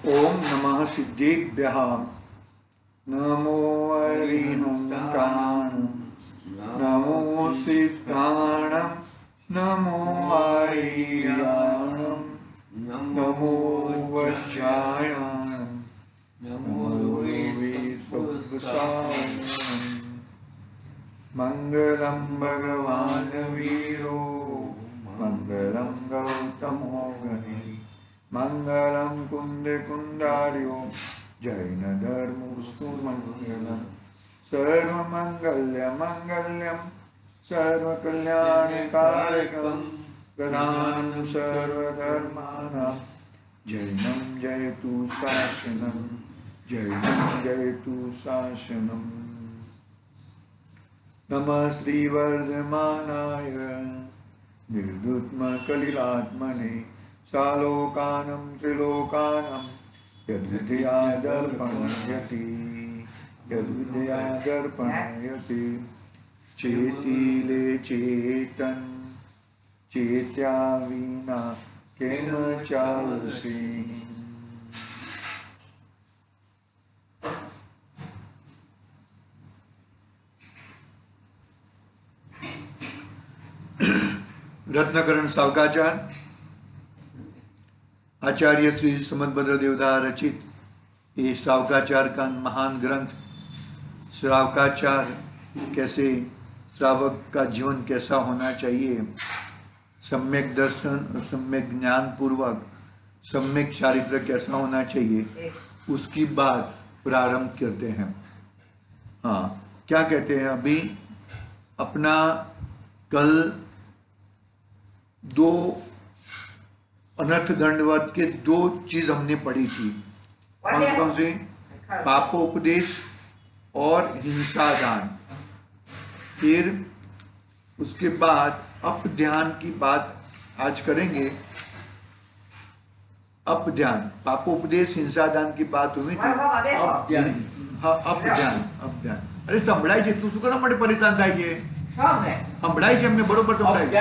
ओम नमः सिद्धेभ्यः। नमो हरिहंकाणं, नमो सिद्धाणं, नमो आर्याणं, नमो वज्रायाणं, नमो विश्वसायणं। मंगलम भगवान वीरो, मंगलम गौतमो गणे, मंगलम कुंद कुंडार्यो, जैन धर्मस्तु मंगलम। सर्वमंगल्य मंगल्यम, सर्वकल्याणकारकम, प्रधानं सर्वधर्माणां, जैनं जयतु शासनं, जैनं जयतु शासनम्। नमः श्रीवर्धमानाय निर्धुत्मकलिलात्मने, सालोकानं त्रिलोकानं यद्विद्या दर्पणयति, यद्विद्या दर्पणयति। चेतिले चेतन, चेत्या विना केन चालसि। रत्नकरण सावकाचार आचार्य श्री समदभद्र देवदास रचित ये श्रावकाचार का महान ग्रंथ। श्रावकाचार कैसे, श्रावक का जीवन कैसा होना चाहिए, सम्यक दर्शन, सम्यक ज्ञान पूर्वक सम्यक चारित्र कैसा होना चाहिए, उसकी बात प्रारंभ करते हैं। हाँ, क्या कहते हैं, अभी अपना कल दो अनर्थ दंडवत के दो चीज हमने पढ़ी थी। कौन कौन सी? पापोपदेश और हिंसा दान। फिर उसके बाद अपध्यान की बात आज करेंगे। अपध्यान, पापोपदेश हिंसा दान की बात हुई थी। अपध्यान, हाँ अपध्यान, अपध्यान। अरे संभळाय छे, तू શું કરવા માટે પરેશાન થાય છે? સંભળાય છે, અમને બરોબર સંભળાય છે।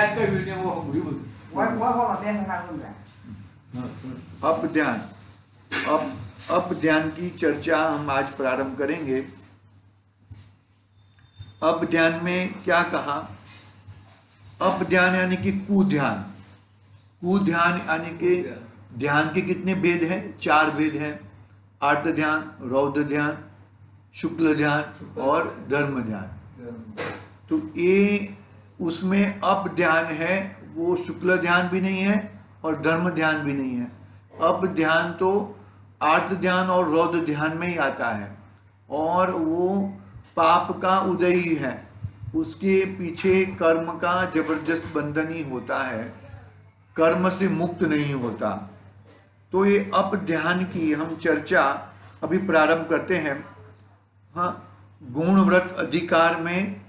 अपध्यान, अपध्यान की चर्चा हम आज प्रारंभ करेंगे। अपध्यान में क्या कहा? अपध्यान यानी कि कुध्यान। कुध्यान यानी कि ध्यान के कितने भेद हैं? 4 भेद हैं। आर्त ध्यान, रौद्र ध्यान, शुक्ल ध्यान और धर्म ध्यान। तो ये उसमें अप ध्यान है, वो शुक्ल ध्यान भी नहीं है और धर्म ध्यान भी नहीं है। अप ध्यान तो आर्त ध्यान और रौद्र ध्यान में ही आता है और वो पाप का उदय ही है। उसके पीछे कर्म का जबरदस्त बंधन ही होता है, कर्म से मुक्त नहीं होता। तो ये अप ध्यान की हम चर्चा अभी प्रारंभ करते हैं। हाँ, गुणव्रत अधिकार में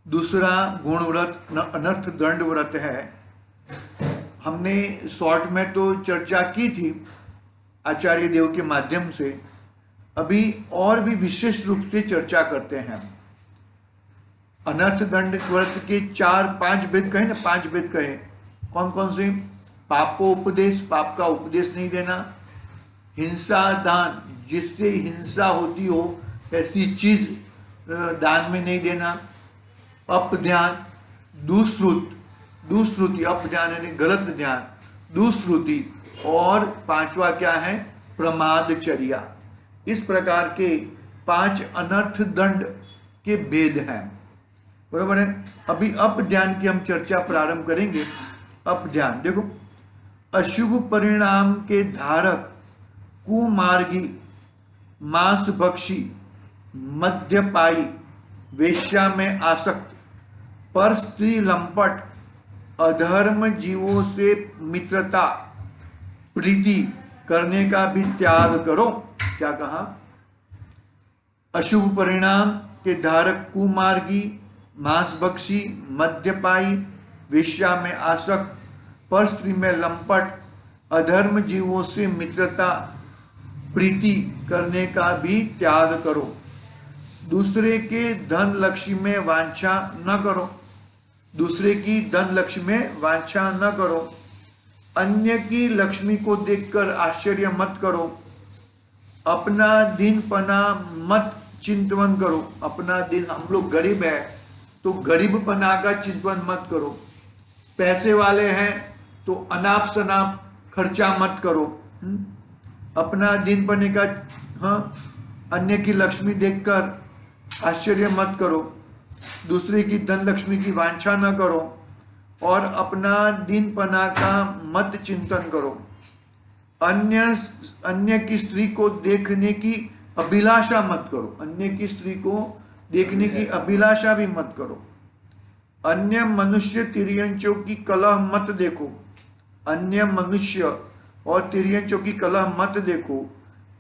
दूसरा गुणव्रत अनर्थ दंड व्रत है। हमने शॉर्ट में तो चर्चा की थी आचार्य देव के माध्यम से। अभी और भी विशेष रूप से चर्चा करते हैं। अनर्थ दंड व्रत के 4-5 भेद कहे ना, 5 भेद कहे। कौन कौन से? पापोपदेश, पाप का उपदेश नहीं देना। हिंसा दान, जिससे हिंसा होती हो ऐसी चीज दान में नहीं देना। अपध्यान, दुष्श्रुति, अपध्यान यानी गलत ध्यान, दुष्श्रुति। और 5वां क्या है? प्रमादचर्या। इस प्रकार के 5 अनर्थ दंड के भेद हैं। बराबर है। अभी अपध्यान की हम चर्चा प्रारंभ करेंगे। अपध्यान देखो, अशुभ परिणाम के धारक, कुमार्गी, मांसभक्षी, मद्यपायी, वेश्या में आसक्त, पर स्त्री लंपट, अधर्म जीवों से मित्रता, प्रीति करने का भी त्याग करो। क्या कहा? अशुभ परिणाम के धारक, कुमार्गी, मांसभक्षी, मद्यपायी, वेश्या में आसक्त, पर स्त्री में लंपट, अधर्म जीवों से मित्रता, प्रीति करने का भी त्याग करो। दूसरे के धन लक्ष्मी में वांछा न करो। दूसरे की धन लक्ष्मी में वांछा न करो। अन्य की लक्ष्मी को देखकर आश्चर्य मत करो। अपना दिन पना मत चिंतन करो। अपना दिन, हम लोग गरीब है तो गरीब पना का चिंतन मत करो। पैसे वाले हैं तो अनाप शनाप खर्चा मत करो। अपना दिन पने का, हाँ, अन्य की लक्ष्मी देखकर आश्चर्य मत करो। दूसरे की धन लक्ष्मी की वांछा न करो और अपना दिन पना का मत चिंतन करो। अन्य की स्त्री को देखने की अभिलाषा मत करो। अन्य की स्त्री को देखने की अभिलाषा भी मत करो। अन्य मनुष्य तिर्यंचों की कलह मत देखो। अन्य मनुष्य और तिर्यंचों की कलह मत देखो।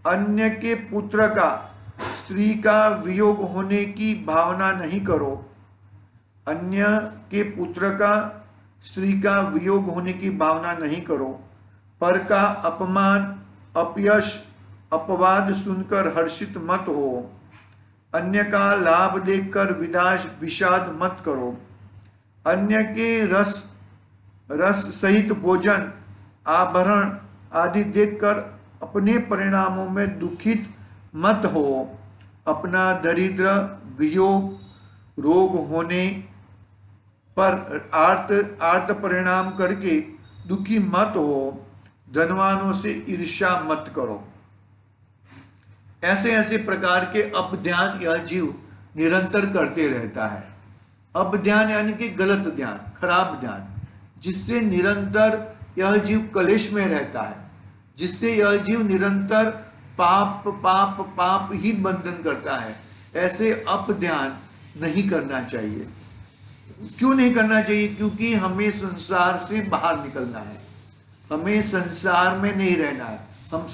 अन्य के पुत्र का स्त्री का वियोग होने की भावना नहीं करो। अन्य के पुत्र का स्त्री का वियोग होने की भावना नहीं करो। पर का अपमान, अपयश, अपवाद सुनकर हर्षित मत हो। अन्य का लाभ देखकर विषाद मत करो। अन्य के रस सहित भोजन, आभरण आदि देखकर अपने परिणामों में दुखित मत हो। अपना दरिद्र, वियोग, रोग होने पर आर्त परिणाम करके दुखी मत हो। धनवानों से ईर्ष्या मत करो। ऐसे ऐसे प्रकार के अपध्यान यह जीव निरंतर करते रहता है। अपध्यान यानी कि गलत ध्यान, खराब ध्यान, जिससे निरंतर यह जीव कलेश में रहता है, जिससे यह जीव निरंतर पाप पाप पाप ही बंधन करता है। ऐसे अपध्यान नहीं करना चाहिए। क्यों नहीं करना चाहिए? क्योंकि हमें संसार से बाहर निकलना है, हमें संसार में नहीं रहना है। हम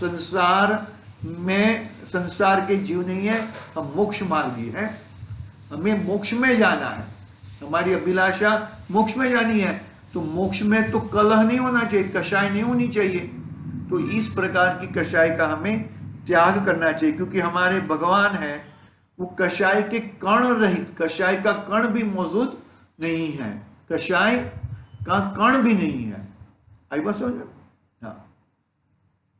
संसार के जीव नहीं है, हम मोक्ष मार्गी हैं। हमें मोक्ष में जाना है, हमारी अभिलाषा मोक्ष में जानी है। तो मोक्ष में तो कलह नहीं होना चाहिए, कषाय नहीं होनी चाहिए। तो इस प्रकार की कषाय का हमें त्याग करना चाहिए, क्योंकि हमारे भगवान है वो कषाय के कण रहित, कषाय का कण भी मौजूद नहीं है, कषाय का कण भी नहीं है। आई बात समझ में? हाँ,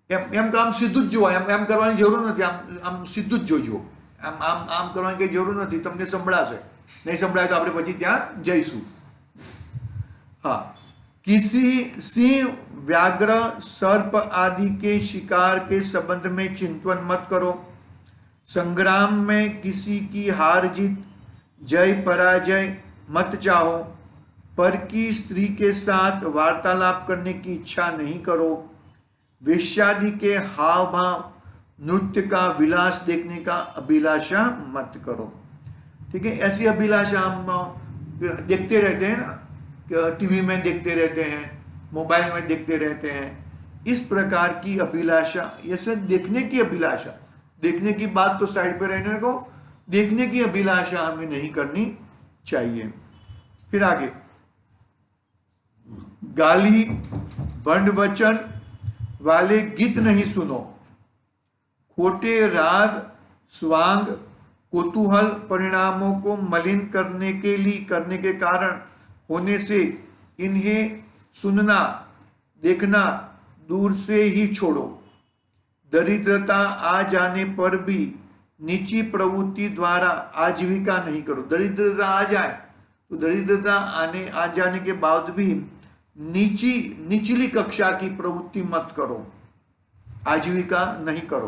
એમ કામ સીધું જ જો, એમ કરવાની જરૂર નથી, આમ સીધું જ જોજો, આમ કરવાની કઈ જરૂર નથી, તમને સંભળાશે, નહીં સંભળાય તો આપણે પછી ત્યાં જઈશું। हाँ, किसी सिंह, व्याघ्र, सर्प आदि के शिकार के संबंध में चिंतन मत करो। संग्राम में किसी की हार जीत, जय पराजय मत चाहो। पर की स्त्री के साथ वार्तालाप करने की इच्छा नहीं करो। वेश्यादि के हाव भाव, नृत्य का विलास देखने का अभिलाषा मत करो। ठीक है, ऐसी अभिलाषा हम देखते रहते हैं ना, टीवी में देखते रहते हैं, मोबाइल में देखते रहते हैं। इस प्रकार की अभिलाषा, ये सब देखने की अभिलाषा, देखने की बात तो साइड पे रहने को, देखने की अभिलाषा हमें नहीं करनी चाहिए। फिर आगे, गाली बंड वचन वाले गीत नहीं सुनो। खोटे राग, स्वांग, कुतूहल परिणामों को मलिन करने के कारण होने से इन्हें सुनना देखना दूर से ही छोड़ो। दरिद्रता आ जाने पर भी नीची प्रवृत्ति द्वारा आजीविका नहीं करो। दरिद्रता आ जाए तो दरिद्रता आ जाने के बाद भी निचली कक्षा की प्रवृत्ति मत करो, आजीविका नहीं करो।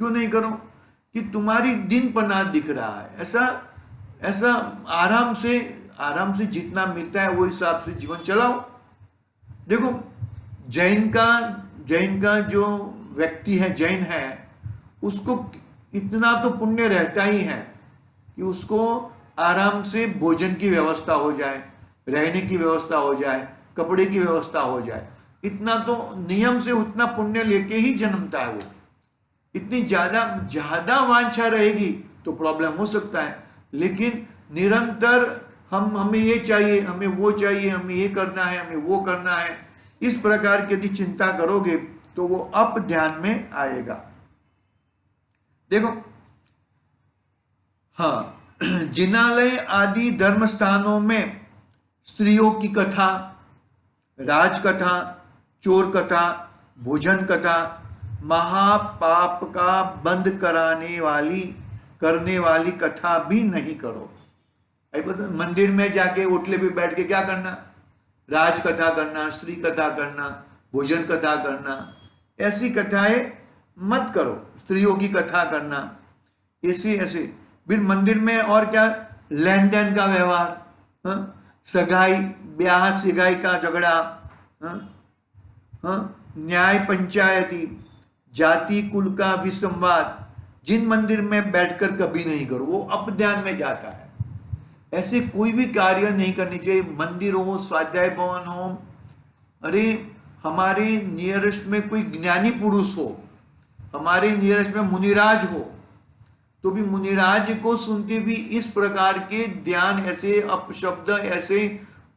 क्यों नहीं करो? कि तुम्हारी दिन पना दिख रहा है, ऐसा आराम से जितना मिलता है वो हिसाब से जीवन चलाओ। देखो, जैन का जो व्यक्ति है, जैन है, उसको इतना तो पुण्य रहता ही है कि उसको आराम से भोजन की व्यवस्था हो जाए, रहने की व्यवस्था हो जाए, कपड़े की व्यवस्था हो जाए। इतना तो नियम से उतना पुण्य लेके ही जन्मता है वो। इतनी ज्यादा वांछा रहेगी तो प्रॉब्लम हो सकता है। लेकिन निरंतर हमें ये चाहिए, हमें वो चाहिए, हमें ये करना है, हमें वो करना है, इस प्रकार की यदि चिंता करोगे तो वो अप ध्यान में आएगा। देखो, हाँ, जिनालय आदि धर्म स्थानों में स्त्रियों की कथा, राजकथा, चोर कथा, भोजन कथा, महापाप का बंद करने वाली कथा भी नहीं करो। मंदिर में जाके ओटले पे बैठ के क्या करना, राज कथा करना, स्त्री कथा करना, भोजन कथा करना, ऐसी कथाएं मत करो। स्त्रियों की कथा करना ऐसे फिर मंदिर में और क्या, लेन देन का व्यवहार, सगाई ब्याह सगाई का झगड़ा, न्याय पंचायती, जाति कुल का विसंवाद, जिन मंदिर में बैठकर कभी नहीं करो, वो अपध्यान में जाता है। ऐसे कोई भी कार्य नहीं करनी चाहिए। मंदिर हो, स्वाध्याय भवन हो, अरे हमारे नियरेस्ट में कोई ज्ञानी पुरुष हो, हमारे नियरेस्ट में मुनिराज हो, तो भी मुनिराज को सुन के भी इस प्रकार के ध्यान, ऐसे अपशब्द,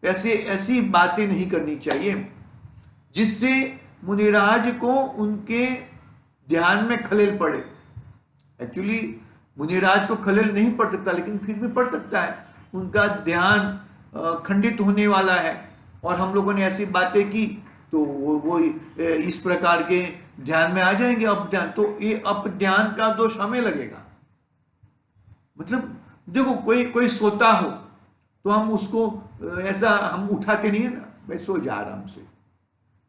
ऐसी बातें नहीं करनी चाहिए जिससे मुनिराज को उनके ध्यान में खलेल पड़े। एक्चुअली मुनिराज को खलेल नहीं पड़ सकता, लेकिन फिर भी पड़ सकता है, उनका ध्यान खंडित होने वाला है। और हम लोगों ने ऐसी बातें की तो वो इस प्रकार के ध्यान में आ जाएंगे, अपध्यान। तो ये अपध्यान का दोष हमें लगेगा। मतलब देखो, कोई सोता हो तो हम उसको ऐसा हम उठाते नहीं है ना, भाई सो जा आराम से।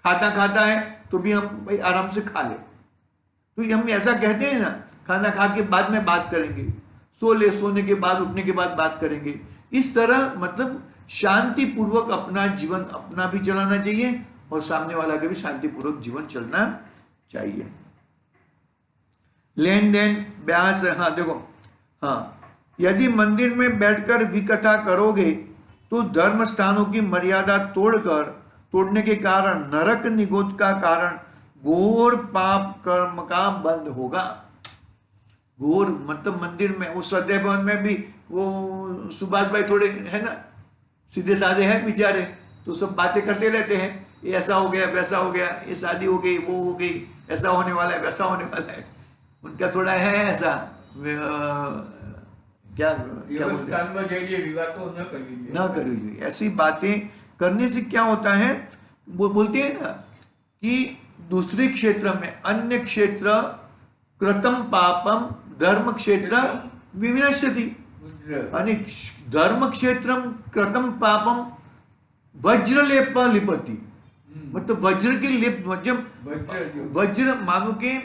खाता है तो भी हम भाई आराम से खा ले, तो हम ऐसा कहते हैं ना, खाना खा के बाद में बात करेंगे, सोने के बाद, उठने के बाद बात करेंगे। इस तरह मतलब शांति पूर्वक अपना जीवन अपना भी चलाना चाहिए और सामने वाला का भी शांति पूर्वक जीवन चलना चाहिए। लेन देन ब्याह से, हाँ देखो, हाँ यदि मंदिर में बैठकर विकथा करोगे तो धर्म स्थानों की मर्यादा तोड़ने के कारण नरक निगोद का कारण घोर पाप कर्म का बंद होगा। घोर मतलब मंदिर में, उस स्वाध्याय भवन में भी वो सुभाष भाई थोड़े है ना, सीधे साधे हैं बेचारे, तो सब बातें करते रहते हैं, ये ऐसा हो गया, वैसा हो गया, ये शादी हो गई, वो हो गई, ऐसा होने वाला है, वैसा होने वाला है। उनका थोड़ा है ऐसा, क्या ना करिए। ऐसी बातें करने से क्या होता है, वो बोलते हैं ना कि दूसरे क्षेत्र में, अन्य क्षेत्र कृतम पापम धर्म क्षेत्र विविनश्यति, आणि धर्म क्षेत्रम कृतम पापम वज्रलेप लिपति। मतलब वज्र के लेप, वज्र मानो कि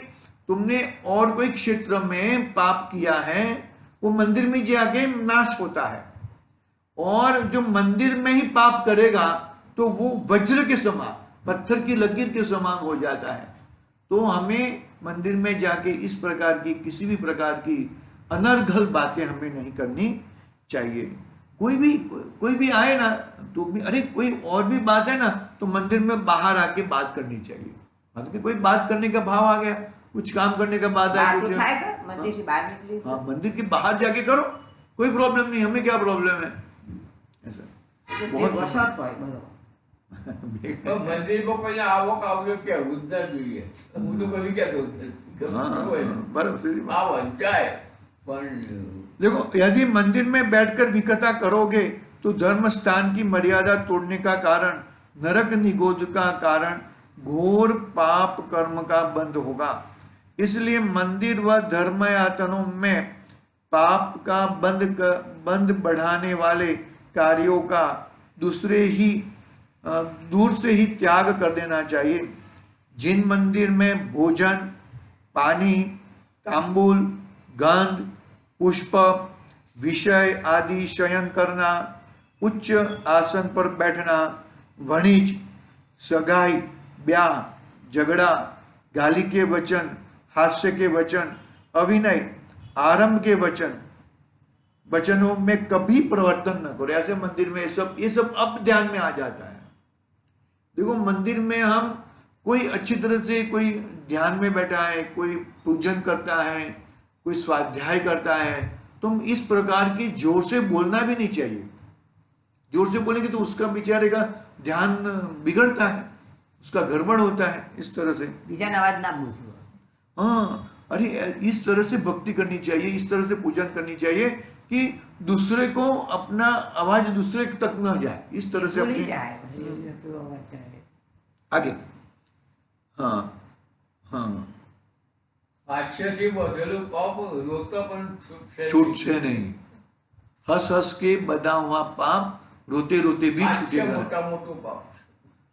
तुमने और कोई क्षेत्र में पाप किया है, वो मंदिर में जाके नाश होता है। और जो मंदिर में ही पाप करेगा तो वो वज्र के समान, पत्थर की लकीर के समान हो जाता है। तो हमें मंदिर में जाके इस प्रकार की किसी भी प्रकार की अनर्गल बातें हमें नहीं करनी चाहिए। कोई भी आए ना तो भी, अरे कोई और भी बात है ना, तो मंदिर में बाहर आके बात करनी चाहिए। मतलब कोई बात करने का भाव आ गया, कुछ काम करने का बात आ गया, मंदिर से बाहर निकले, हाँ मंदिर के बाहर जाके करो, कोई प्रॉब्लम नहीं, हमें क्या प्रॉब्लम है ऐसा। मंदिर को पहले आवक आवજો क्या उतना જોઈએ હું તો કभी क्या देखो, यदि मंदिर में बैठकर विकथा करोगे तो धर्म स्थान की मर्यादा तोड़ने का कारण नरक निगोद का कारण घोर पाप कर्म का बंद होगा। इसलिए मंदिर व धर्मयातनों में पाप का बंद बढ़ाने वाले कार्यों का दूर से ही त्याग कर देना चाहिए। जिन मंदिर में भोजन, पानी, तांबूल, गंध, पुष्प, विषय आदि शयन करना, उच्च आसन पर बैठना, वणिज, सगाई, ब्याह, झगड़ा, गाली के वचन, हास्य के वचन, अभिनय, आरंभ के वचनों में कभी प्रवर्तन न करो। ऐसे मंदिर में ये सब अब ध्यान में आ जाता है। देखो, मंदिर में हम कोई अच्छी तरह से कोई ध्यान में बैठा है, कोई पूजन करता है, कोई स्वाध्याय करता है, तुम इस प्रकार की जोर से बोलना भी नहीं चाहिए। जोर से बोलेंगे तो उसका बेचारे का ध्यान बिगड़ता है, उसका गड़बड़ होता है। इस तरह से आवाज ना बोलो। हाँ, अरे इस तरह से भक्ति करनी चाहिए, इस तरह से पूजन करनी चाहिए कि दूसरे को अपना आवाज दूसरे तक न जाए, इस तरह से अपनी आगे। हाँ हाँ, હાસ્યથી બધેલું પાપ રોકતો પણ छूटશે नहीं। हंस हंस के बधा हुआ पाप रोते रोते भी હાસ્ય छूटेगा। મોટા મોટું પાપ છે.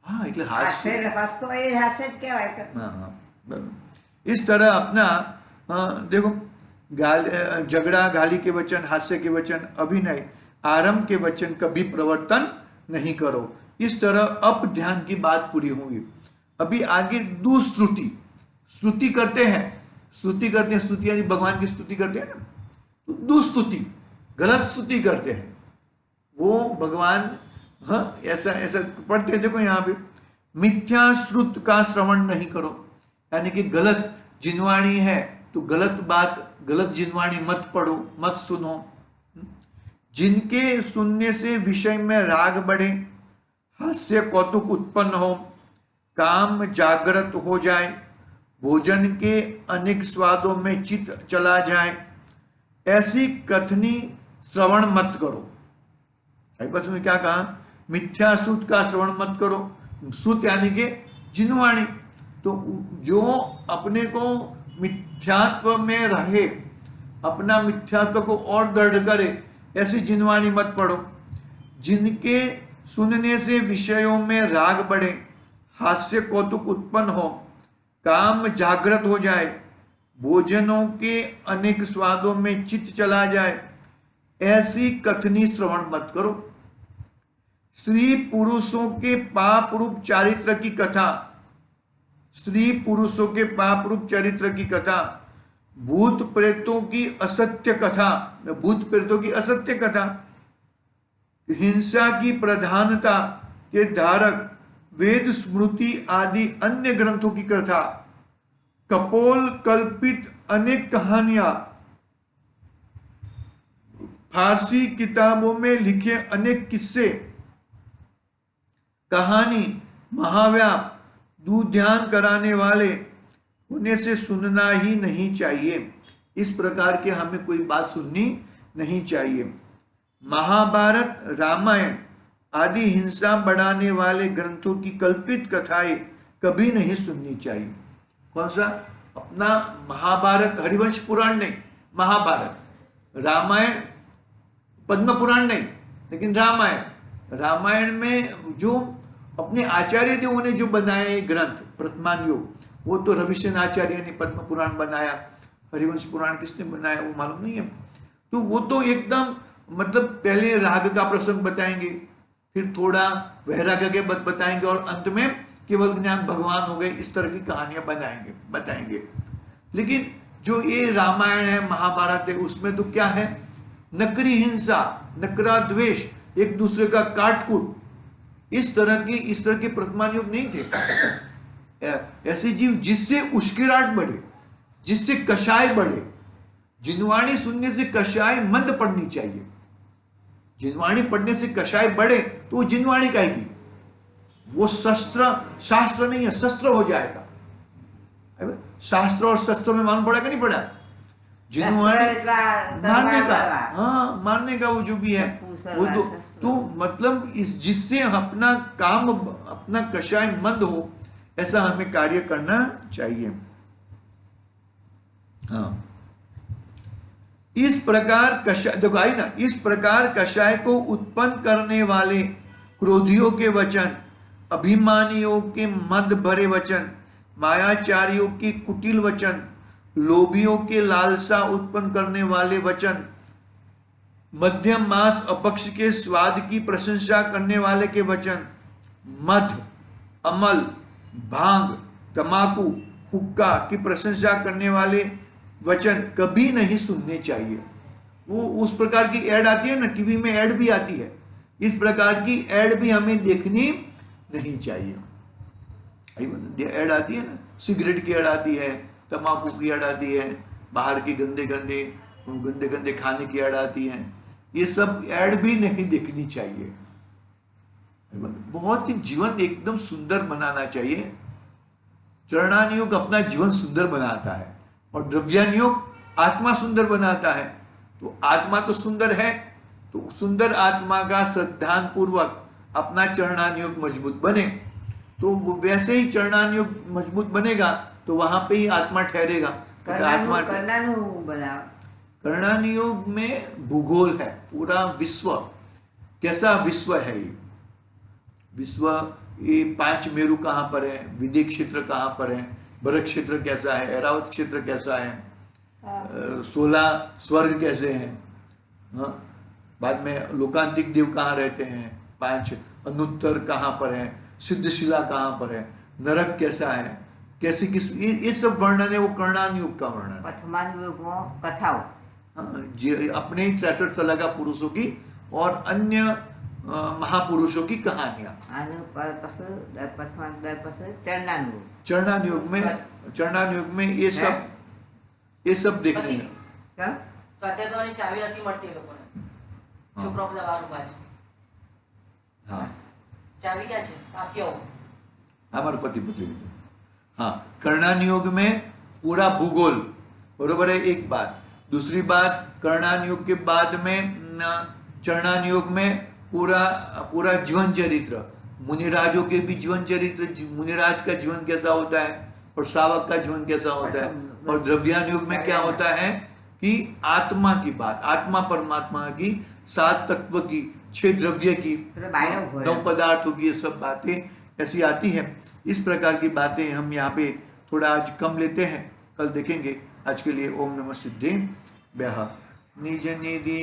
हाँ એટલે हास्य, હસતો એ હાસ્ય જ કહેવાય કે हाँ हाँ बराबर। इस तरह अपना देखो झगड़ा, गाली के वचन, हास्य के वचन, अभिनय, आरंभ के वचन कभी प्रवर्तन नहीं करो। इस तरह अप ध्यान की बात पूरी होगी। अभी आगे दुस्तुति, स्तुति करते हैं, स्तुति करते हैं, स्तुति यानी भगवान की स्तुति करते हैं ना, तो दुस्तुति, गलत स्तुति करते हैं वो भगवान, हाँ ऐसा ऐसा पढ़ते हैं। देखो यहाँ पे मिथ्या श्रुत का श्रवण नहीं करो, यानी कि गलत जिनवाणी है तो गलत बात, गलत जिनवाणी मत पढ़ो, मत सुनो। जिनके सुनने से विषय में राग बढ़े, हास्य कौतुक उत्पन्न हो, काम जागृत हो जाए, भोजन के अनेक स्वादों में चित्त चला जाए, ऐसी कथनी श्रवण मत करो। बस उसने क्या कहा, मिथ्या श्रुत का श्रवण मत करो। श्रुत यानी कि जिनवाणी, तो जो अपने को मिथ्यात्व में रहे, अपना मिथ्यात्व को और दृढ़ करे, ऐसी जिनवाणी मत पढ़ो। जिनके सुनने से विषयों में राग बढ़े, हास्य कौतुक उत्पन्न हो, काम जागृत हो जाए, भोजनों के अनेक स्वादों में चित्त चला जाए, ऐसी कथनी श्रवण मत करो। स्त्री पुरुषों के पाप रूप चारित्र की कथा, स्त्री पुरुषों के पाप रूप चरित्र की कथा, भूत प्रेतों की असत्य कथा, भूत प्रेतों की असत्य कथा, हिंसा की प्रधानता के धारक वेद स्मृति आदि अन्य ग्रंथों की कथा, कपोल कल्पित अनेक कहानियां, फारसी किताबों में लिखे अनेक किस्से, कहानी, महाव्याप, ध्यान कराने वाले होने से सुनना ही नहीं चाहिए। इस प्रकार के हमें कोई बात सुननी नहीं चाहिए। महाभारत, रामायण आदि हिंसा बढ़ाने वाले ग्रंथों की कल्पित कथाएं कभी नहीं सुननी चाहिए। कौन सा? अपना महाभारत, हरिवंश पुराण नहीं, महाभारत। रामायण, पद्म पुराण नहीं, लेकिन रामायण, रामायण में जो अपने आचार्य देवों ने जो बनाए ग्रंथ प्रथमान योग, वो तो रविसेन आचार्य ने पद्म पुराण बनाया, हरिवंश पुराण किसने बनाया वो मालूम नहीं है। तो वो तो एकदम मतलब पहले राग का प्रसंग बताएंगे, फिर थोड़ा वैराग्य के बताएंगे और अंत में केवल ज्ञान भगवान हो गए, इस तरह की कहानियां बताएंगे। लेकिन जो ये रामायण है, महाभारत है, उसमें तो क्या है? नकरी हिंसा, नकरा द्वेष, एक दूसरे का काटकूट, इस तरह के प्रथमान युग नहीं थे। ऐसे जीव जिससे उश्किराट बढ़े, जिससे कषाय बढ़े। जिनवाणी सुनने से कषाय मंद पड़नी चाहिए। जिनवाणी पढ़ने से कषाय बढ़े तो वो जिनवाणी कहेगी, वो शास्त्र नहीं है, शस्त्र हो जाएगा। शास्त्र और शस्त्र में मालूम पड़ा कि नहीं पड़ा? जिनवाणी मारने का, हाँ मारने का वो जो भी है वो तो मतलब इस जिससे अपना काम, अपना कषाय मंद हो, ऐसा हमें कार्य करना चाहिए। हाँ, इस प्रकार कषाय, देखो आई ना, इस प्रकार कषाय को उत्पन्न करने वाले क्रोधियों के वचन, अभिमानियों के मद भरे वचन, मायाचारियों के कुटिल वचन, लोभियों के लालसा उत्पन्न करने वाले वचन, मध्यम मांस अपक्ष के स्वाद की प्रशंसा करने वाले के वचन, मध, अमल, भांग, तमाकू, हुक्का की प्रशंसा करने वाले वचन कभी नहीं सुनने चाहिए। वो उस प्रकार की ऐड आती है ना, टीवी में ऐड भी आती है, इस प्रकार की ऐड भी हमें देखनी नहीं चाहिए। ऐड आती है ना, सिगरेट की ऐड आती है, तम्बाकू की ऐड आती है, बाहर की गंदे गंदे खाने की ऐड आती है, ये सब ऐड भी नहीं देखनी चाहिए। बहुत ही जीवन एकदम सुंदर बनाना चाहिए। चरणानुयोग अपना जीवन सुंदर बनाता है और द्रव्यानुयोग आत्मा सुंदर बनाता है। तो आत्मा तो सुंदर है, तो सुंदर आत्मा का श्रद्धान पूर्वक अपना चरणानुयोग मजबूत बने, तो वो वैसे ही चरणानुयोग मजबूत बनेगा तो वहां पे ही आत्मा ठहरेगा। आत्मा કર્ણાનું બનાવ कर्णानी योग में भूगोल है, पूरा विश्व, कैसा विश्व है ये विश्व, ये 5 मेरु कहाँ पर है, विदिक क्षेत्र कहाँ पर है, भरत क्षेत्र कैसा है, ऐरावत क्षेत्र कैसा है, 16 स्वर्ग कैसे हैं, हाँ? बाद में लोकांतिक देव कहाँ रहते हैं, 5 अनुत्तर कहाँ पर है, सिद्धशिला कहाँ पर है, नरक कैसा है, कैसे किस, ये सब वर्णन है, वो कर्णान युग का वर्णन है। પ્રથમાન યુગમાં કથાઓ हाँ, जे अपने 63 सलागा पुरुषों की और अन्य महापुरुषों की कहानियां। આનું પછી પ્રથમાન પછી ચરણાનું યુગ चरणान युग में ये सब देखने हैं। કેમ? સ્વાધ્યાયની ચાવી નથી મળતી એ લોકોને. છોકરાઓ બધા બહાર ઊભા છે. हाँ, ચાવી ક્યાં છે? આપ્યો. हमारे पति पत्नी। हाँ, कर्णान योग में पूरा भूगोल बरोबर है, एक बात। दूसरी बात, कर्णान योग के बाद में चरणान योग में पूरा जीवन चरित्र, मुनिराजों के भी जीवन चरित्र, मुनिराज का जीवन कैसा होता है और श्रावक का जीवन कैसा होता है, और द्रव्यान युग में क्या होता है कि आत्मा की बात, आत्मा परमात्मा की, 7 तत्व की, 6 द्रव्य की, 9 पदार्थों की, ये सब बातें ऐसी आती है। इस प्रकार की बातें हम यहाँ पे थोड़ा आज कम लेते हैं, कल देखेंगे। आज के लिए ओम नमः सिद्धे निज निधि